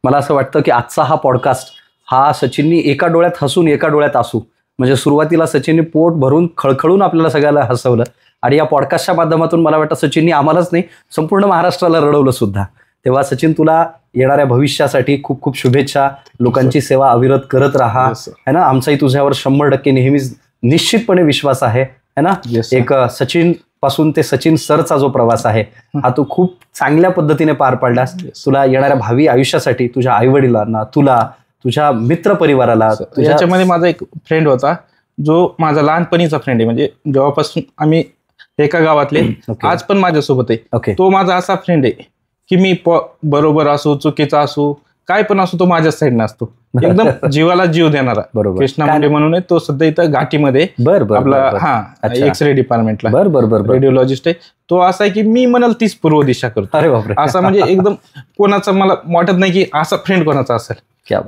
मला असं वाटतं की आजचा हा पॉडकास्ट हा सचिननी एका डोळ्यात हसून एका डोळ्यात असू, म्हणजे सुरुवातीला सचिनने पोट भरून खळखळून आपल्याला सगळ्याला हसवलं, आणि या पॉडकास्टच्या माध्यमातून मला वाटतं सचिननी आम्हालाच नाही संपूर्ण महाराष्ट्राला रडवलं सुद्धा. तेव्हा सचिन, तुला येणाऱ्या भविष्यासाठी खूप खूप शुभेच्छा. लोकांची सेवा अविरत करत राहा, है ना. आमचाही तुझ्यावर 100% नेहमीच निश्चितपणे विश्वास आहे, है ना. एक सचिन पासून ते सचिन सरचा जो प्रवास आहे हा तू खूप चांगल्या पद्धतीने पार पाडलास. तुला येणाऱ्या भावी आयुष्यासाठी तुझ्या आई वडिलांना, तुला, तुझ्या मित्र परिवाराला. याच्यामध्ये माझा एक फ्रेंड होता जो माझा लहानपणीचा फ्रेंड आहे, म्हणजे जेव्हापासून आम्ही एका गावातले, आज पण माझ्यासोबत आहे. तो माझा असा फ्रेंड आहे की मी बरोबर असो चुकीचा असो काय पण असो, तो माझ्याच साईडनं असतो, एकदम जीवाला जीव देणारा. बरोबर. कृष्णा मुंडे म्हणून आहे, तो सध्या इथं घाटीमध्ये आपला एक्सरे डिपार्टमेंटला रेडिओलॉजिस्ट आहे. तो असा आहे की मी म्हणाल तीच पूर्व दिशा करतो. अरे बापरे. असा म्हणजे एकदम कोणाचा मला वाटत नाही की असा फ्रेंड कोणाचा असेल,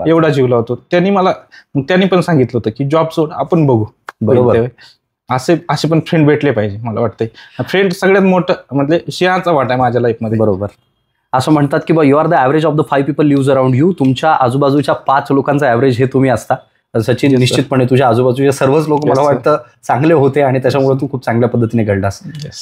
एवढा जीव लावतो. त्यांनी पण सांगितलं होतं की जॉब सोड, आपण बघू. बरोबर. असे पण फ्रेंड भेटले पाहिजे. मला वाटतंय फ्रेंड सगळ्यात मोठं म्हणजे सिंहाचा वाटा आहे माझ्या लाईफमध्ये. बरोबर. असं म्हणतात की you are the average of the 5 people lives around you. तुमच्या आजूबाजूच्या 5 लोकांचा ॲव्हरेज हे तुम्ही असता. सचिन, निश्चितपणे तुझ्या आजूबाजूचे सर्वच लोक मला वाटतं चांगले होते, आणि त्याच्यामुळे तू खूप चांगल्या पद्धतीने घडलास.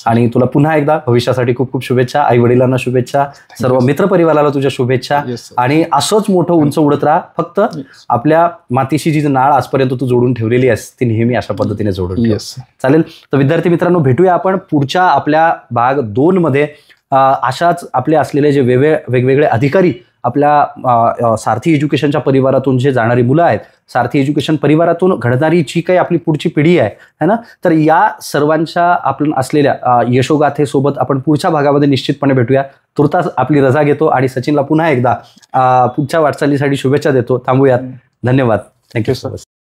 आणि तुला पुन्हा एकदा भविष्यासाठी खूप खूप शुभेच्छा. आई वडिलांना शुभेच्छा, सर्व मित्रपरिवाराला तुझ्या शुभेच्छा, आणि असंच मोठं उंच उडत राहा. फक्त आपल्या मातीशी जी नाळ आजपर्यंत तू जोडून ठेवलेली आहेस ती नेहमी अशा पद्धतीने जोडून ठेव. चालेल. तर विद्यार्थी मित्रांनो, भेटूया आपण पुढच्या आपल्या भाग 2 मध्ये. अशाच आपले असलेले जे वेगवेगळे अधिकारी आपल्या सारथी एज्युकेशनच्या परिवारातून जे जाणारी मुलं आहेत, सारथी एज्युकेशन परिवारातून घडणारी जी काही आपली पुढची पिढी आहे, है ना, तर या सर्वांच्या आपण असलेल्या यशोगाथेसोबत आपण पुढच्या भागामध्ये निश्चितपणे भेटूया. तुर्तास आपली रजा घेतो आणि सचिनला पुन्हा एकदा पुढच्या वाटचालीसाठी शुभेच्छा देतो. थांबूयात. धन्यवाद. Thank you sir.